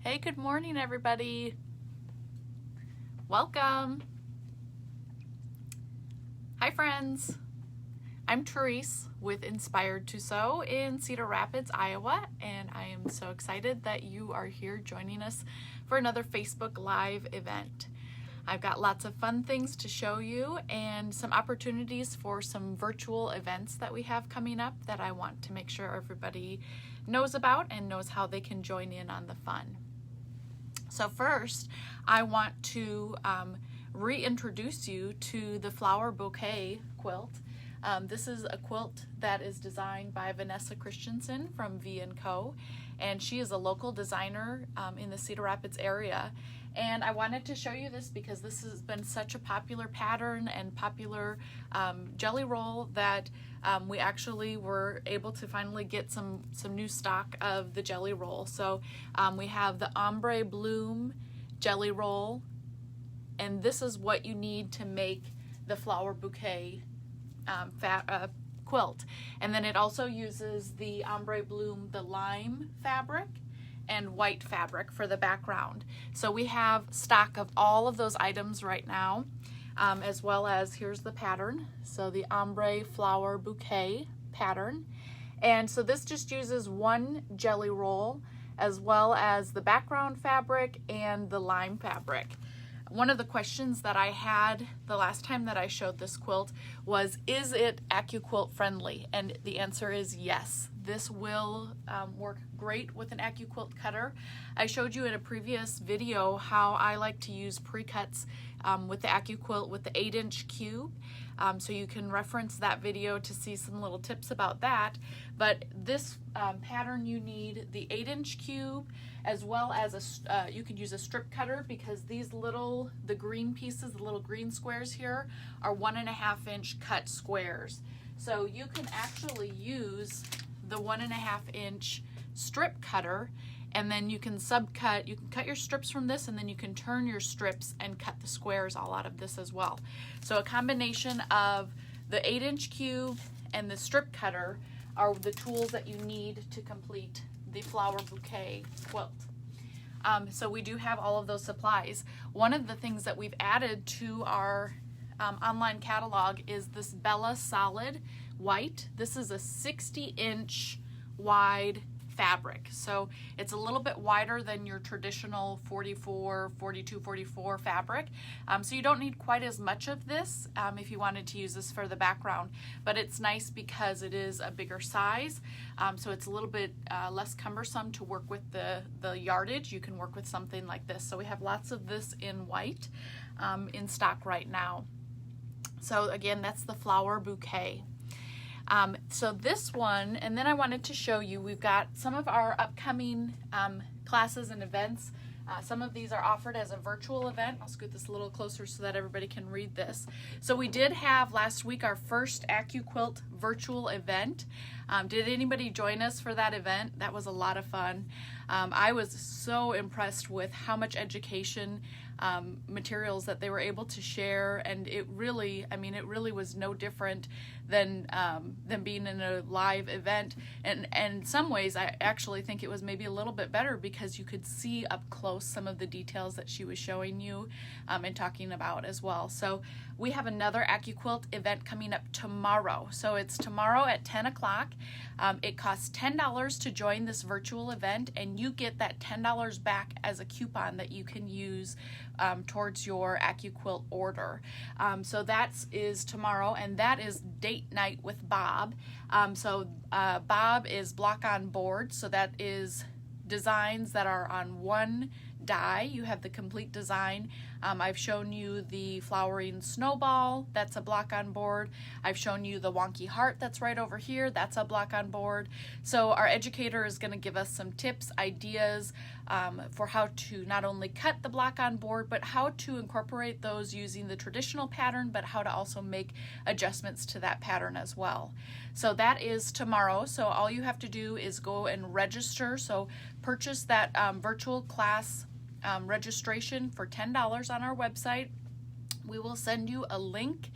Hey, good morning, everybody. Welcome. Hi, friends. I'm Therese with Inspired to Sew in Cedar Rapids, Iowa, and I am so excited that you are here joining us for another Facebook Live event. I've got lots of fun things to show you and some opportunities for some virtual events that we have coming up that I want to make sure everybody knows about and knows how they can join in on the fun. So first, I want to reintroduce you to the Flower Bouquet quilt. This is a quilt that is designed by Vanessa Christensen from V&Co, and she is a local designer in the Cedar Rapids area. And I wanted to show you this because this has been such a popular pattern and popular jelly roll that we actually were able to finally get some new stock of the jelly roll. So we have the Ombre Bloom jelly roll, and this is what you need to make the Flower Bouquet quilt. And then it also uses the Ombre Bloom, the lime fabric, and white fabric for the background. So we have stock of all of those items right now, as well as here's the pattern. So the Ombre Flower Bouquet pattern. And so this just uses one jelly roll as well as the background fabric and the lime fabric. One of the questions that I had the last time that I showed this quilt was, is it AccuQuilt friendly? And the answer is yes. This will work great with an AccuQuilt cutter. I showed you in a previous video how I like to use pre-cuts with the AccuQuilt with the 8-inch cube. So you can reference that video to see some little tips about that. But this pattern, you need the 8-inch cube, as well as you could use a strip cutter, because these the green pieces, the little green squares here, are 1.5-inch cut squares. So you can actually use the 1.5-inch strip cutter, and then you can subcut. You can cut your strips from this, and then you can turn your strips and cut the squares all out of this as well. So a combination of the 8-inch cube and the strip cutter are the tools that you need to complete the Flower Bouquet quilt. So we do have all of those supplies. One of the things that we've added to our online catalog is this Bella Solid White. This is a 60-inch wide fabric. So it's a little bit wider than your traditional 44, 42, 44 fabric. So you don't need quite as much of this if you wanted to use this for the background, but it's nice because it is a bigger size. So it's a little bit less cumbersome to work with the yardage. You can work with something like this. So we have lots of this in white in stock right now. So again, that's the Flower Bouquet. So this one, and then I wanted to show you, we've got some of our upcoming classes and events. Some of these are offered as a virtual event. I'll scoot this a little closer so that everybody can read this. So we did have last week our first AccuQuilt virtual event. Did anybody join us for that event? That was a lot of fun. I was so impressed with how much education materials that they were able to share, and it really was no different than being in a live event. And in some ways, I actually think it was maybe a little bit better because you could see up close some of the details that she was showing you and talking about as well. So we have another AccuQuilt event coming up tomorrow. So it's tomorrow at 10 o'clock. It costs $10 to join this virtual event, and you get that $10 back as a coupon that you can use towards your AccuQuilt order. So that is tomorrow, and that is date night with Bob. Bob is block on board, so that is designs that are on one die. You have the complete design. I've shown you the flowering snowball, that's a block on board. I've shown you the wonky heart that's right over here, that's a block on board. So our educator is going to give us some tips, ideas for how to not only cut the block on board, but how to incorporate those using the traditional pattern, but how to also make adjustments to that pattern as well. So that is tomorrow. So all you have to do is go and register. So purchase that virtual class registration for $10 on our website. We will send you a link,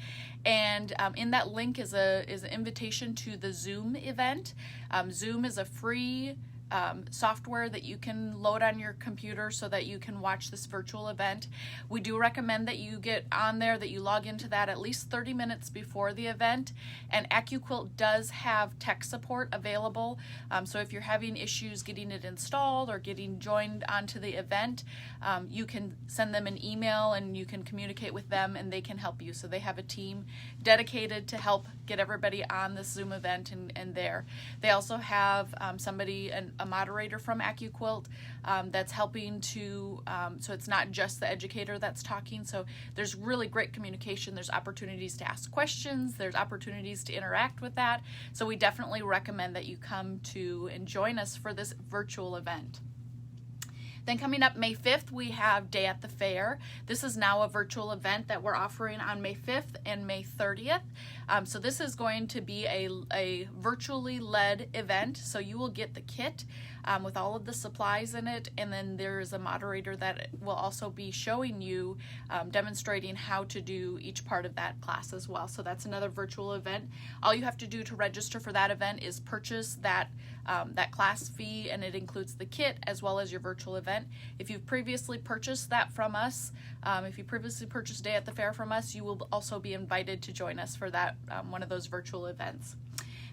and in that link is an invitation to the Zoom event. Zoom is a free software that you can load on your computer so that you can watch this virtual event. We do recommend that you get on there, that you log into that at least 30 minutes before the event. And AccuQuilt does have tech support available. So if you're having issues getting it installed or getting joined onto the event, you can send them an email and you can communicate with them and they can help you. So they have a team dedicated to help get everybody on this Zoom event and there. They also have somebody, a moderator from AccuQuilt that's helping to, so it's not just the educator that's talking. So there's really great communication. There's opportunities to ask questions. There's opportunities to interact with that. So we definitely recommend that you come to and join us for this virtual event. Then coming up May 5th, we have Day at the Fair. This is now a virtual event that we're offering on May 5th and May 30th. So this is going to be a virtually led event. So you will get the kit with all of the supplies in it, and then there is a moderator that will also be showing you, demonstrating how to do each part of that class as well. So that's another virtual event. All you have to do to register for that event is purchase that class fee, and it includes the kit as well as your virtual event. If you've previously purchased that from us, if you previously purchased Day at the Fair from us, you will also be invited to join us for that one of those virtual events.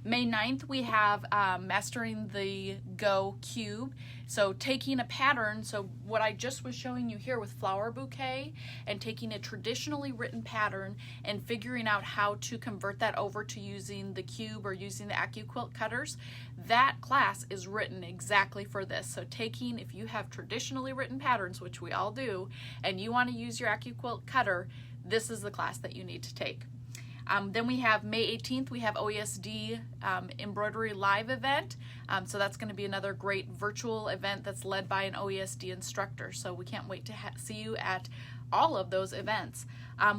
May 9th, we have Mastering the Go Cube. So taking a pattern, so what I just was showing you here with Flower Bouquet, and taking a traditionally written pattern and figuring out how to convert that over to using the cube or using the AccuQuilt cutters, that class is written exactly for this. So taking, if you have traditionally written patterns, which we all do, and you want to use your AccuQuilt cutter, this is the class that you need to take. Then we have May 18th, we have OESD Embroidery Live event. So that's going to be another great virtual event that's led by an OESD instructor. So we can't wait to see you at all of those events.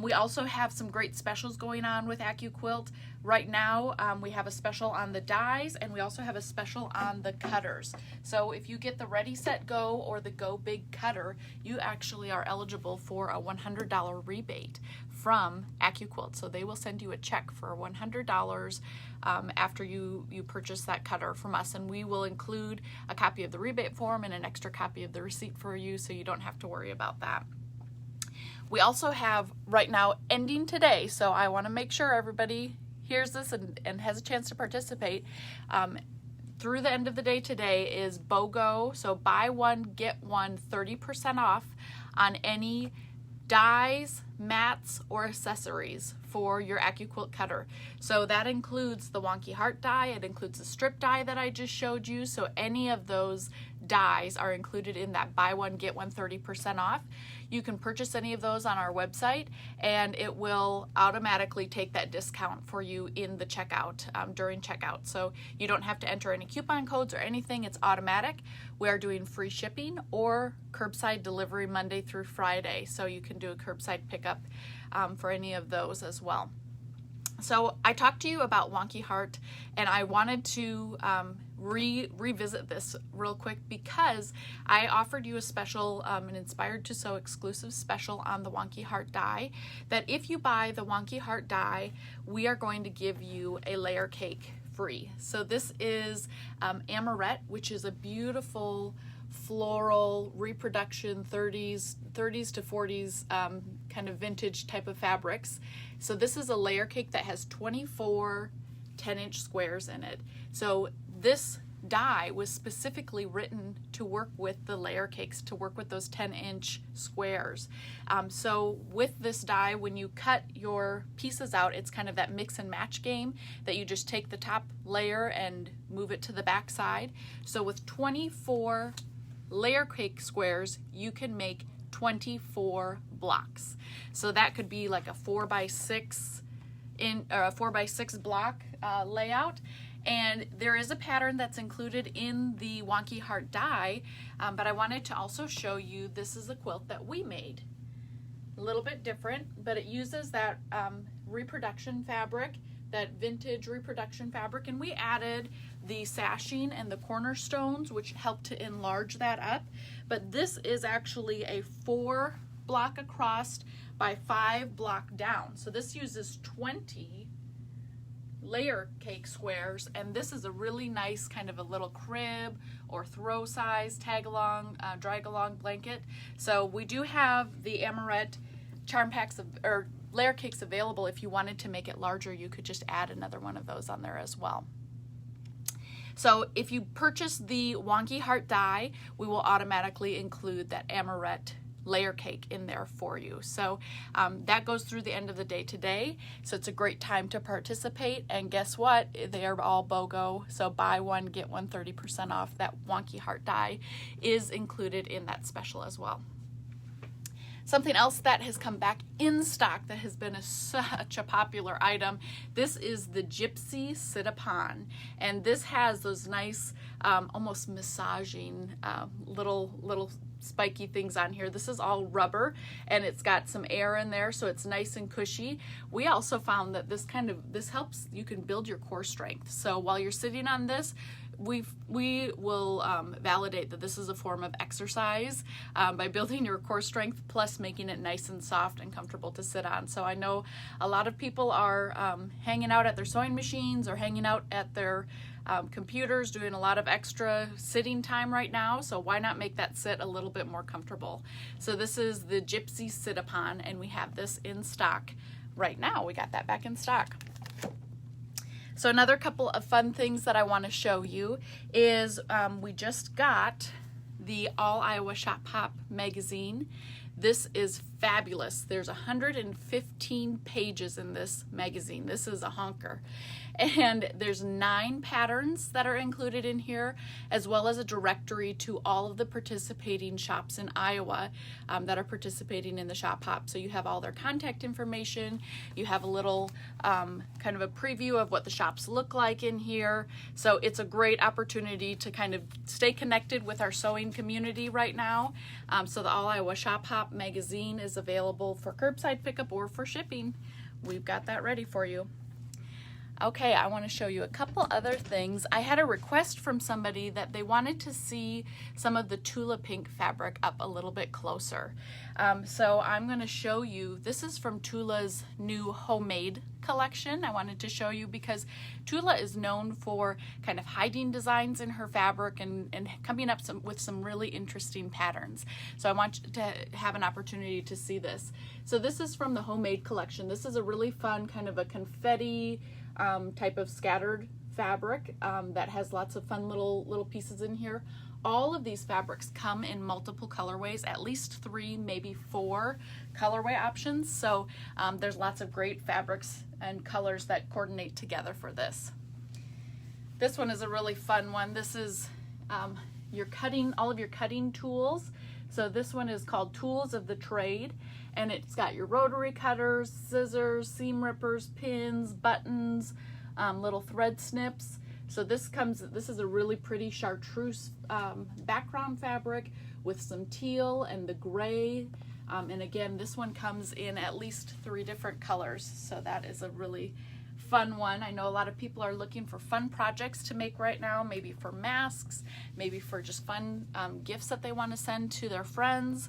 We also have some great specials going on with AccuQuilt. Right now, we have a special on the dies, and we also have a special on the cutters. So if you get the Ready, Set, Go or the Go Big cutter, you actually are eligible for a $100 rebate from AccuQuilt. So they will send you a check for $100 after you purchase that cutter from us, and we will include a copy of the rebate form and an extra copy of the receipt for you, so you don't have to worry about that. We also have right now ending today, so I want to make sure everybody hears this and has a chance to participate. Through the end of the day today is BOGO, so buy one, get one 30% off on any dies, mats, or accessories for your AccuQuilt cutter. So that includes the wonky heart die, it includes the strip die that I just showed you, so any of those dies are included in that buy one, get one 30% off. You can purchase any of those on our website, and it will automatically take that discount for you in the checkout, during checkout. So you don't have to enter any coupon codes or anything, it's automatic. We are doing free shipping or curbside delivery Monday through Friday, so you can do a curbside pickup for any of those as well. So I talked to you about Wonky Heart, and I wanted to revisit this real quick because I offered you a special, an Inspired to Sew exclusive special on the Wonky Heart die, that if you buy the Wonky Heart die, we are going to give you a layer cake free. So this is Amaret, which is a beautiful floral reproduction 30s to 40s kind of vintage type of fabrics. So this is a layer cake that has 24 10-inch squares in it. So this die was specifically written to work with the layer cakes, to work with those 10-inch squares. So with this die, when you cut your pieces out, it's kind of that mix and match game that you just take the top layer and move it to the back side. So with 24 layer cake squares, you can make 24 blocks. So that could be like a 4x6 or a 4x6 block layout. And there is a pattern that's included in the Wonky Heart die, but I wanted to also show you, this is a quilt that we made. A little bit different, but it uses that reproduction fabric, that vintage reproduction fabric, and we added the sashing and the cornerstones, which helped to enlarge that up. But this is actually a 4 block across by 5 block down. So this uses 20 layer cake squares, and this is a really nice kind of a little crib or throw size tag along, drag along blanket. So we do have the Amoret charm packs or layer cakes available. If you wanted to make it larger, you could just add another one of those on there as well. So if you purchase the Wonky Heart die, we will automatically include that Amoret layer cake in there for you. So that goes through the end of the day today. So it's a great time to participate. And guess what? They are all BOGO. So buy one, get one 30% off. That Wonky Heart die is included in that special as well. Something else that has come back in stock that has been such a popular item, this is the Gypsy Sit-A-Pon. And this has those nice, almost massaging little spiky things on here. This is all rubber and it's got some air in there, so it's nice and cushy. We also found that this helps, you can build your core strength. So while you're sitting on this, we will validate that this is a form of exercise by building your core strength plus making it nice and soft and comfortable to sit on. So I know a lot of people are hanging out at their sewing machines or hanging out at their computers doing a lot of extra sitting time right now, so why not make that sit a little bit more comfortable? So this is the Gypsy Sit-A-Pon, and we have this in stock right now. We got that back in stock. So another couple of fun things that I want to show you is we just got the All Iowa Shop Hop magazine. This is fabulous. There's 115 pages in this magazine. This is a honker. And there's 9 patterns that are included in here, as well as a directory to all of the participating shops in Iowa that are participating in the Shop Hop. So you have all their contact information. You have a little kind of a preview of what the shops look like in here. So it's a great opportunity to kind of stay connected with our sewing community right now. So the All Iowa Shop Hop magazine is available for curbside pickup or for shipping. We've got that ready for you. Okay, I want to show you a couple other things. I had a request from somebody that they wanted to see some of the Tula Pink fabric up a little bit closer. So I'm going to show you, this is from Tula's new homemade collection. I wanted to show you because Tula is known for kind of hiding designs in her fabric and coming up with some really interesting patterns. So I want you to have an opportunity to see this. So this is from the homemade collection. This is a really fun kind of a confetti type of scattered fabric that has lots of fun little pieces in here. All of these fabrics come in multiple colorways, at least 3, maybe 4 colorway options. So there's lots of great fabrics and colors that coordinate together for this. This one is a really fun one. This is your cutting, all of your cutting tools. So this one is called Tools of the Trade, and it's got your rotary cutters, scissors, seam rippers, pins, buttons, little thread snips. So this is a really pretty chartreuse background fabric with some teal and the gray. And again, this one comes in at least 3 different colors. So that is a really fun one. I know a lot of people are looking for fun projects to make right now, maybe for masks, maybe for just fun gifts that they want to send to their friends.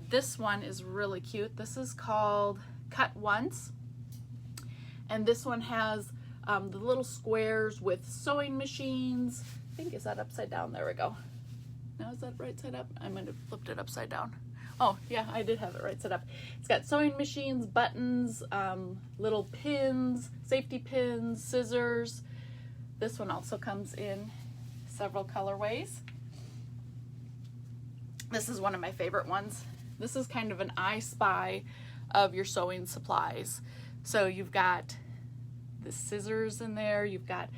This one is really cute. This is called Cut Once. And this one has the little squares with sewing machines. I think, is that upside down? There we go. Now is that right side up? I might have flipped it upside down. Oh yeah, I did have it right side up. It's got sewing machines, buttons, little pins, safety pins, scissors. This one also comes in several colorways. This is one of my favorite ones. This is kind of an I Spy of your sewing supplies. So you've got the scissors in there, you've got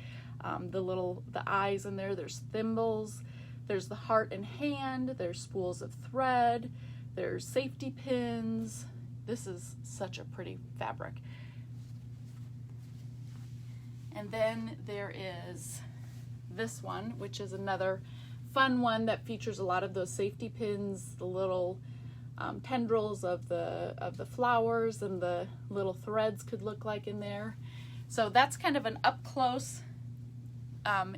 the eyes in there, there's thimbles, there's the heart and hand, there's spools of thread, there's safety pins. This is such a pretty fabric. And then there is this one, which is another fun one that features a lot of those safety pins, the little tendrils of the flowers, and the little threads could look like in there. So that's kind of an up close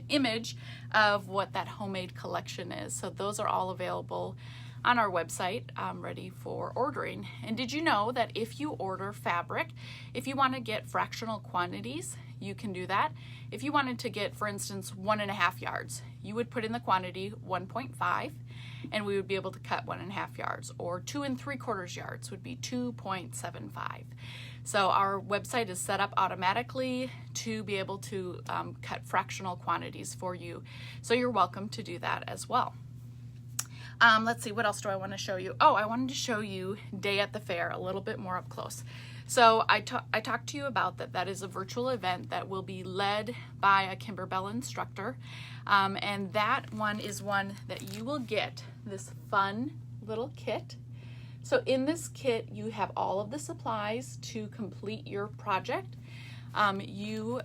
image of what that homemade collection is. So those are all available on our website, ready for ordering. And did you know that if you order fabric, if you want to get fractional quantities, you can do that. If you wanted to get, for instance, 1.5 yards, you would put in the quantity 1.5, and we would be able to cut 1.5 yards, or 2 3/4 yards would be 2.75. So our website is set up automatically to be able to cut fractional quantities for you. So you're welcome to do that as well. Let's see, what else do I want to show you? Oh, I wanted to show you Day at the Fair a little bit more up close. So I talked to you about that is a virtual event that will be led by a Kimberbell instructor. And that one is one that you will get this fun little kit. So in this kit, you have all of the supplies to complete your project. You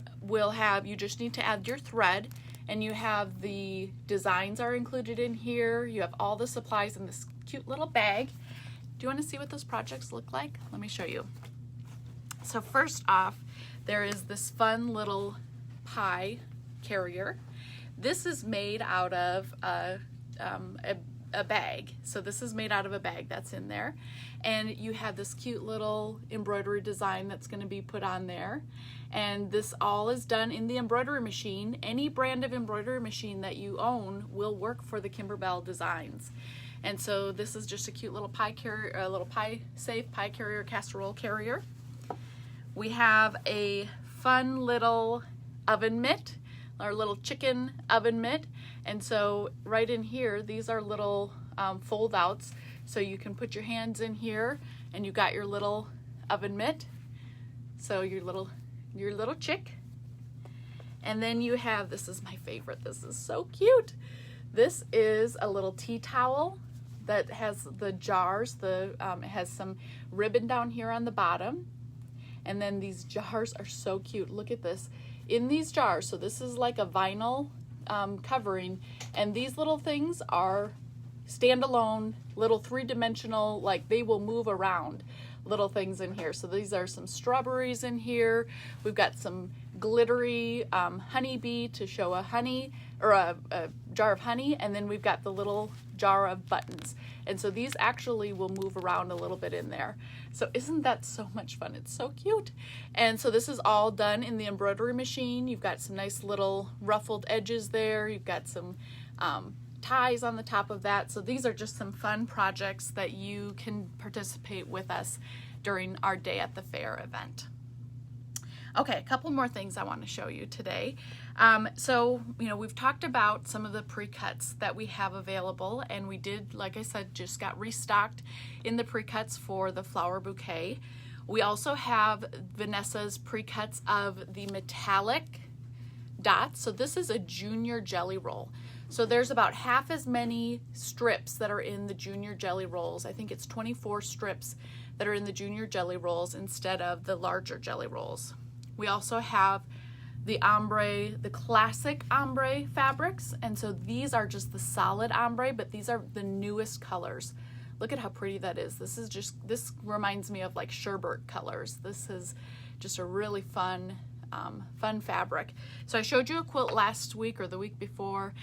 just need to add your thread, and you have the designs are included in here. You have all the supplies in this cute little bag. Do you want to see what those projects look like? Let me show you. So first off, there is this fun little pie carrier. This is made out of a bag. So this is made out of a bag that's in there. And you have this cute little embroidery design that's going to be put on there. And this all is done in the embroidery machine. Any brand of embroidery machine that you own will work for the Kimberbell designs. And so this is just a cute little pie carrier, a little safe pie carrier, casserole carrier. We have a fun little oven mitt, our little chicken oven mitt. And so right in here, these are little fold outs. So you can put your hands in here and you got your little oven mitt. So your little chick. And then you have, this is my favorite, this is so cute. This is a little tea towel that has the jars, it has some ribbon down here on the bottom. And then these jars are so cute. Look at this. In these jars, so this is like a vinyl covering, and these little things are standalone, little three-dimensional, like they will move around little things in here. So these are some strawberries in here. We've got some glittery honeybee to show a honey, or a jar of honey, and then we've got the little jar of buttons. And so these actually will move around a little bit in there. So isn't that so much fun? It's so cute. And so this is all done in the embroidery machine. You've got some nice little ruffled edges there. You've got some ties on the top of that. So these are just some fun projects that you can participate with us during our Day at the Fair event. Okay, a couple more things I want to show you today. So, we've talked about some of the pre-cuts that we have available, and we did, like I said, just got restocked in the pre-cuts for the flower bouquet. We also have Vanessa's pre-cuts of the metallic dots. So this is a junior jelly roll. So there's about half as many strips that are in the junior jelly rolls. I think it's 24 strips that are in the junior jelly rolls instead of the larger jelly rolls. We also have the ombre, the classic ombre fabrics, and so these are just the solid ombre, but these are the newest colors. Look at how pretty that is. This reminds me of like sherbet colors. This is just a really fun fabric. So I showed you a quilt last week or the week before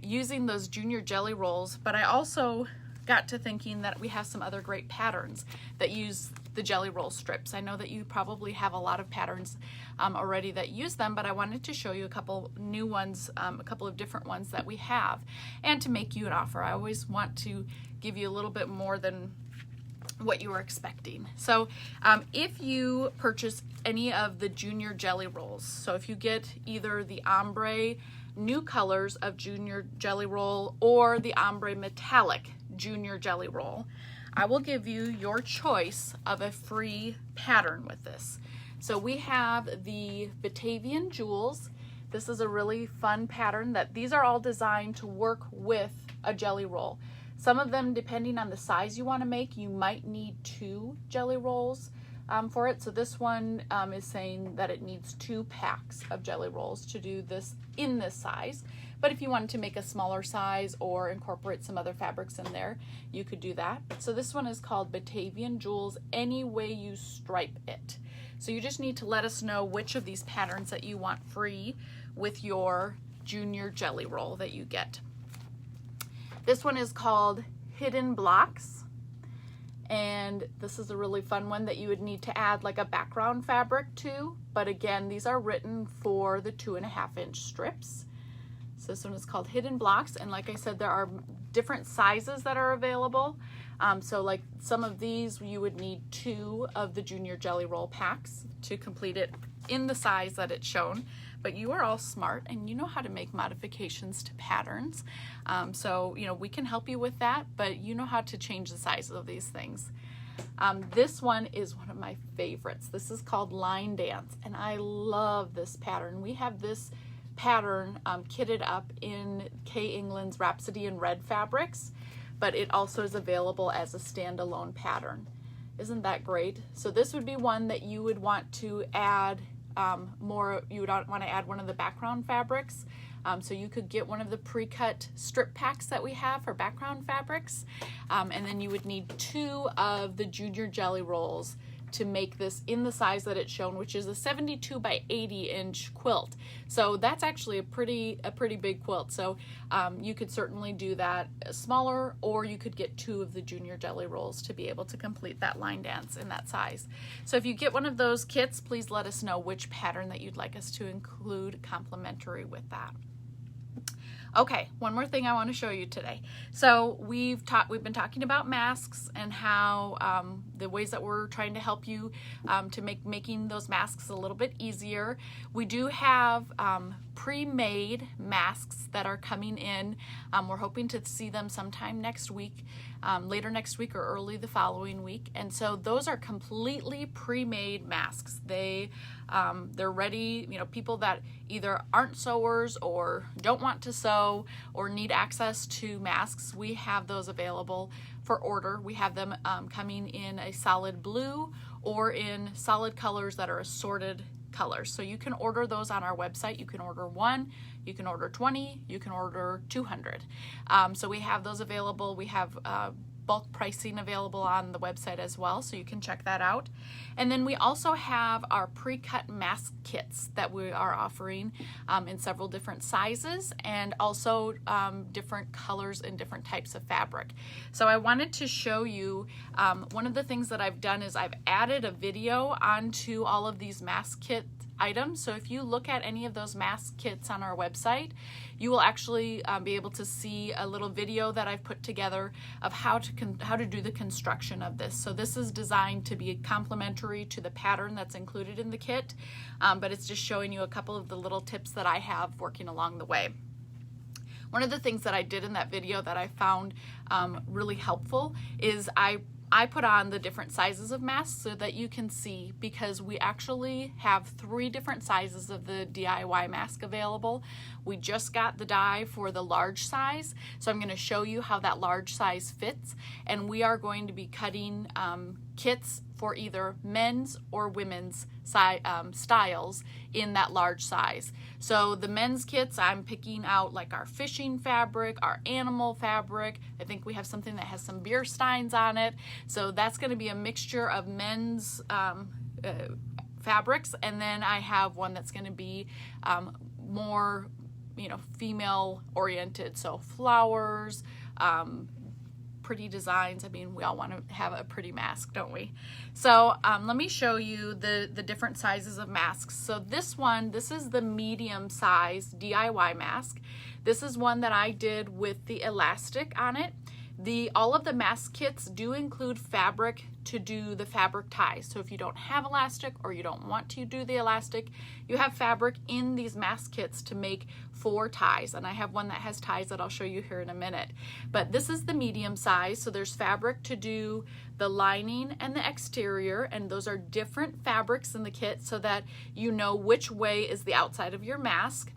using those junior jelly rolls, but I also got to thinking that we have some other great patterns that use the jelly roll strips. I know that you probably have a lot of patterns already that use them, but I wanted to show you a couple new ones, a couple of different ones that we have, and to make you an offer. I always want to give you a little bit more than what you were expecting. So if you purchase any of the junior jelly rolls, so if you get either the ombre new colors of junior jelly roll or the ombre metallic junior jelly roll, I will give you your choice of a free pattern with this. So we have the Batavian Jewels. This is a really fun pattern that these are all designed to work with a jelly roll. Some of them, depending on the size you want to make, you might need 2 jelly rolls for it. So this one is saying that it needs 2 packs of jelly rolls to do this in this size. But if you wanted to make a smaller size or incorporate some other fabrics in there, you could do that. So this one is called Batavian Jewels, Any Way You Stripe It. So you just need to let us know which of these patterns that you want free with your junior jelly roll that you get. This one is called Hidden Blocks, and this is a really fun one that you would need to add like a background fabric to but again, these are written for the 2.5-inch strips. So this one is called Hidden Blocks, and like I said, there are different sizes that are available. So like some of these, you would need 2 of the junior jelly roll packs to complete it in the size that it's shown. But you are all smart and you know how to make modifications to patterns. So, you know, we can help you with that, but you know how to change the size of these things. This one is one of my favorites. This is called Line Dance, and I love this pattern. We have this pattern kitted up in K. England's Rhapsody in Red fabrics, but it also is available as a standalone pattern. Isn't that great? So this would be one that you would want to add you would want to add one of the background fabrics. So you could get one of the pre-cut strip packs that we have for background fabrics. And then you would need 2 of the junior jelly rolls to make this in the size that it's shown, which is a 72 by 80 inch quilt. So that's actually a pretty big quilt. So you could certainly do that smaller, or you could get 2 of the junior jelly rolls to be able to complete that line dance in that size. So if you get one of those kits, please let us know which pattern that you'd like us to include complimentary with that. Okay, one more thing I want to show you today. So we've been talking about masks and how the ways that we're trying to help you to making those masks a little bit easier. We do have pre-made masks that are coming in. We're hoping to see them sometime next week, later next week or early the following week. And so those are completely pre-made masks. They're ready, you know, people that either aren't sewers or don't want to sew or need access to masks, we have those available for order. We have them coming in a solid blue or in solid colors that are assorted colors. So you can order those on our website. You can order 1, you can order 20, you can order 200. So we have those available. We have bulk pricing available on the website as well, so you can check that out. And then we also have our pre-cut mask kits that we are offering in several different sizes and also different colors and different types of fabric. So I wanted to show you one of the things that I've done is I've added a video onto all of these mask kit items. So if you look at any of those mask kits on our website, you will actually be able to see a little video that I've put together of how to do the construction of this. So this is designed to be complementary to the pattern that's included in the kit, but it's just showing you a couple of the little tips that I have working along the way. One of the things that I did in that video that I found really helpful is I put on the different sizes of masks so that you can see, because we actually have 3 different sizes of the DIY mask available. We just got the die for the large size, so I'm going to show you how that large size fits, and we are going to be cutting kits for either men's or women's styles in that large size. So the men's kits, I'm picking out like our fishing fabric, our animal fabric. I think we have something that has some beer steins on it. So that's going to be a mixture of men's fabrics, and then I have one that's going to be more, you know, female oriented. So flowers, pretty designs. I mean, we all want to have a pretty mask, don't we? So let me show you the different sizes of masks. So this is the medium size DIY mask. This is one that I did with the elastic on it. All of the mask kits do include fabric to do the fabric ties. So if you don't have elastic or you don't want to do the elastic, you have fabric in these mask kits to make 4 ties. And I have one that has ties that I'll show you here in a minute. But this is the medium size. So there's fabric to do the lining and the exterior, and those are different fabrics in the kit so that you know which way is the outside of your mask.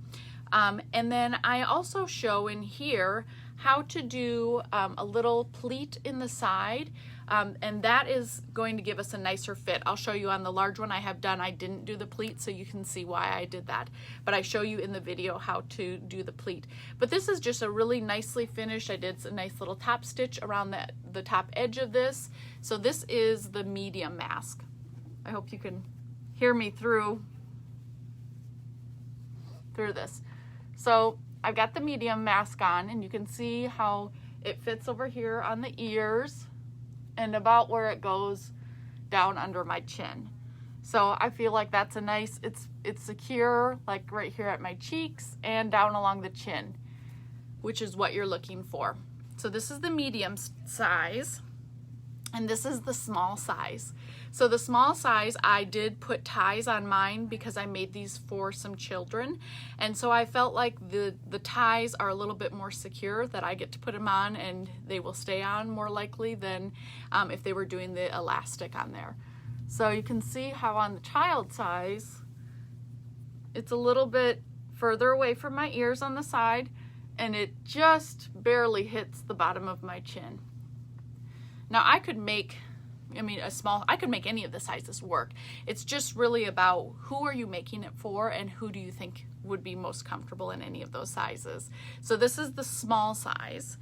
And then I also show in here how to do a little pleat in the side, and that is going to give us a nicer fit. I'll show you on the large one I have done. I didn't do the pleat, so you can see why I did that, but I show you in the video how to do the pleat. But this is just a really nicely finished. I did a nice little top stitch around the top edge of this. So this is the medium mask. I hope you can hear me through this. So I've got the medium mask on, and you can see how it fits over here on the ears and about where it goes down under my chin. So I feel like that's a nice, it's secure, like right here at my cheeks and down along the chin, which is what you're looking for. So this is the medium size, and this is the small size. So the small size, I did put ties on mine because I made these for some children. And so I felt like the ties are a little bit more secure, that I get to put them on and they will stay on more likely than if they were doing the elastic on there. So you can see how on the child size, it's a little bit further away from my ears on the side, and it just barely hits the bottom of my chin. Now I could make, I could make any of the sizes work. It's just really about who are you making it for and who do you think would be most comfortable in any of those sizes. So this is the small size,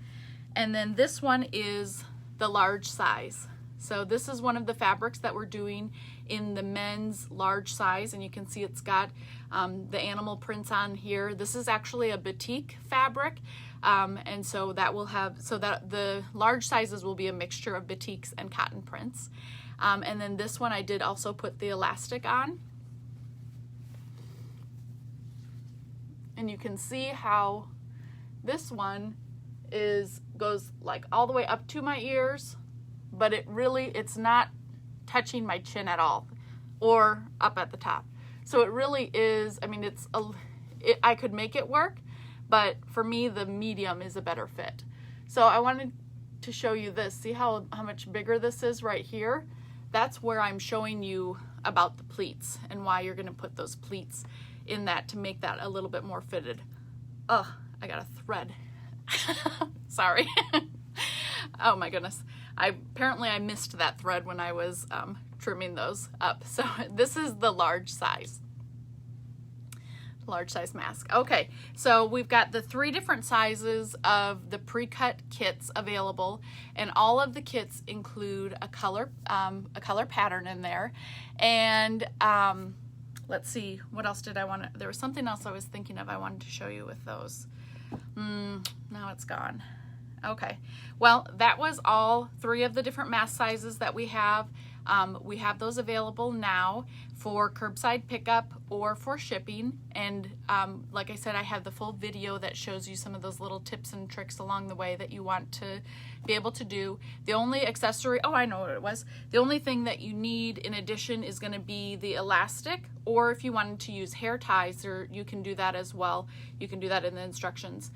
and then this one is the large size. So this is one of the fabrics that we're doing in the men's large size, and you can see it's got the animal prints on here. This is actually a batik fabric, and so that will have, so that the large sizes will be a mixture of batiks and cotton prints. And then this one I did also put the elastic on. And you can see how this one goes like all the way up to my ears, but it's not touching my chin at all or up at the top. So it really is, I could make it work, but for me, the medium is a better fit. So I wanted to show you this. See how much bigger this is right here? That's where I'm showing you about the pleats and why you're gonna put those pleats in that to make that a little bit more fitted. Oh, I got a thread. Sorry. Oh my goodness. Apparently I missed that thread when I was trimming those up. So this is the large size mask. Okay, so we've got the 3 different sizes of the pre-cut kits available, and all of the kits include a color pattern in there. And let's see, what else did I want to, there was something else I was thinking of I wanted to show you with those. Now it's gone. Okay, well, that was all 3 of the different mask sizes that we have. We have those available now for curbside pickup or for shipping. And like I said, I have the full video that shows you some of those little tips and tricks along the way that you want to be able to do. The only accessory, oh, I know what it was. The only thing that you need in addition is going to be the elastic, or if you wanted to use hair ties, you can do that as well. You can do that in the instructions.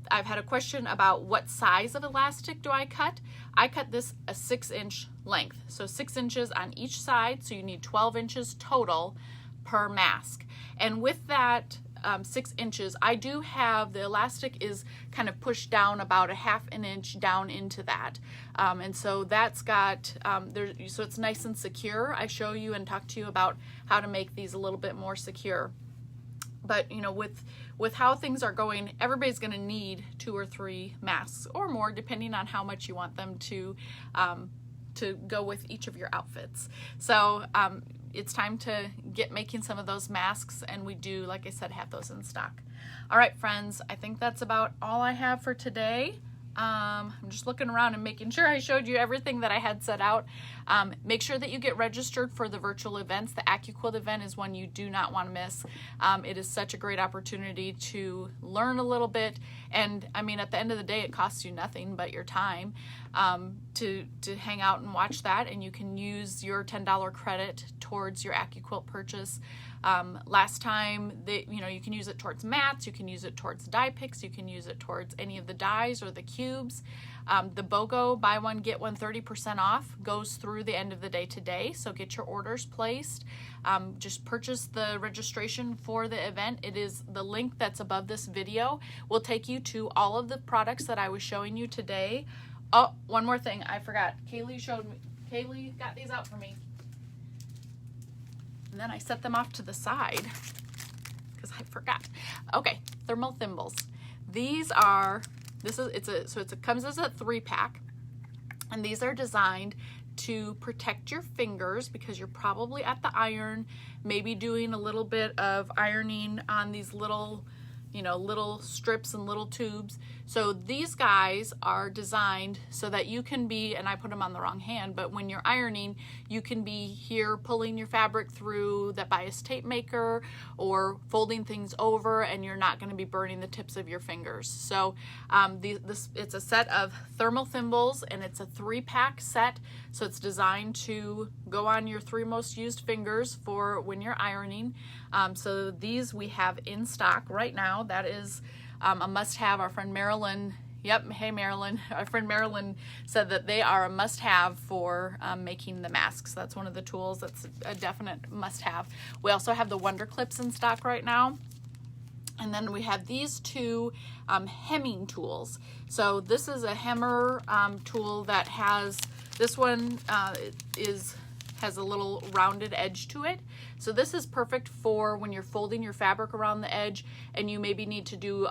I've had a question about what size of elastic do I cut. I cut this a 6-inch length, so 6 inches on each side, so you need 12 inches total per mask. And with that 6 inches, I do have, the elastic is kind of pushed down about a 1/2 inch down into that. And so that's got, so it's nice and secure. I show you and talk to you about how to make these a little bit more secure. But you know, with how things are going, everybody's going to need 2 or 3 masks or more, depending on how much you want them to go with each of your outfits. So it's time to get making some of those masks, and we do, like I said, have those in stock. All right, friends, I think that's about all I have for today. I'm just looking around and making sure I showed you everything that I had set out. Make sure that you get registered for the virtual events. The AccuQuilt event is one you do not want to miss. It is such a great opportunity to learn a little bit, and I mean, at the end of the day, it costs you nothing but your time to hang out and watch that, and you can use your $10 credit towards your AccuQuilt purchase. Last time, you can use it towards mats, you can use it towards die picks, you can use it towards any of the dies or the cubes. The BOGO, buy one, get one 30% off, goes through the end of the day today, so get your orders placed. Just purchase the registration for the event. It is the link that's above this video will take you to all of the products that I was showing you today. Oh, one more thing, I forgot. Kaylee got these out for me. And then I set them off to the side because I forgot. Okay, thermal thimbles. These are, it comes as a 3-pack, and these are designed to protect your fingers because you're probably at the iron, maybe doing a little bit of ironing on these little, little strips and little tubes. So these guys are designed so that you can be, and I put them on the wrong hand, but when you're ironing, you can be here pulling your fabric through the bias tape maker or folding things over, and you're not going to be burning the tips of your fingers. So it's a set of thermal thimbles, and it's a 3-pack set. So it's designed to go on your 3 most used fingers for when you're ironing. So these we have in stock right now. That is a must-have. Our friend Marilyn, hey Marilyn, our friend Marilyn said that they are a must-have for making the masks. That's one of the tools that's a definite must-have. We also have the Wonder Clips in stock right now. And then we have these 2 hemming tools. So this is a hemmer tool that has, this one has a little rounded edge to it. So this is perfect for when you're folding your fabric around the edge and you maybe need to do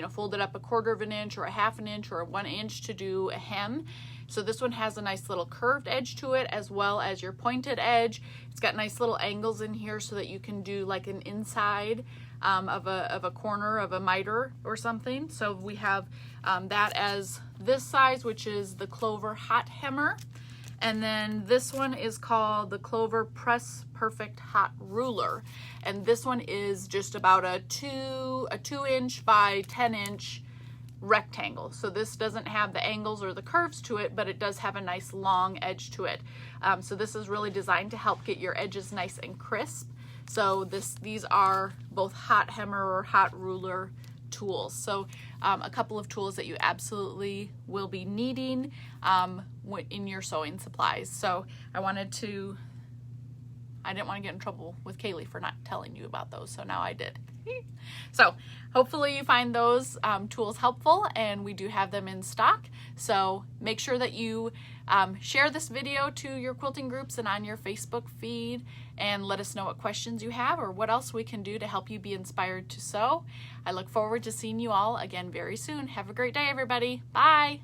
fold it up 1/4 of an inch or 1/2 inch or 1 inch to do a hem. So this one has a nice little curved edge to it as well as your pointed edge. It's got nice little angles in here so that you can do like an inside of a corner of a miter or something. So we have that as this size, which is the Clover Hot Hemmer. And then this one is called the Clover Press Perfect Hot Ruler. And this one is just about a 2-inch by 10-inch rectangle. So this doesn't have the angles or the curves to it, but it does have a nice long edge to it. So this is really designed to help get your edges nice and crisp. So these are both hot hemmer or hot ruler tools. So a couple of tools that you absolutely will be needing in your sewing supplies. So I didn't want to get in trouble with Kaylee for not telling you about those, so now I did. So hopefully you find those tools helpful, and we do have them in stock. So make sure that you share this video to your quilting groups and on your Facebook feed, and let us know what questions you have or what else we can do to help you be inspired to sew. I look forward to seeing you all again very soon. Have a great day, everybody. Bye.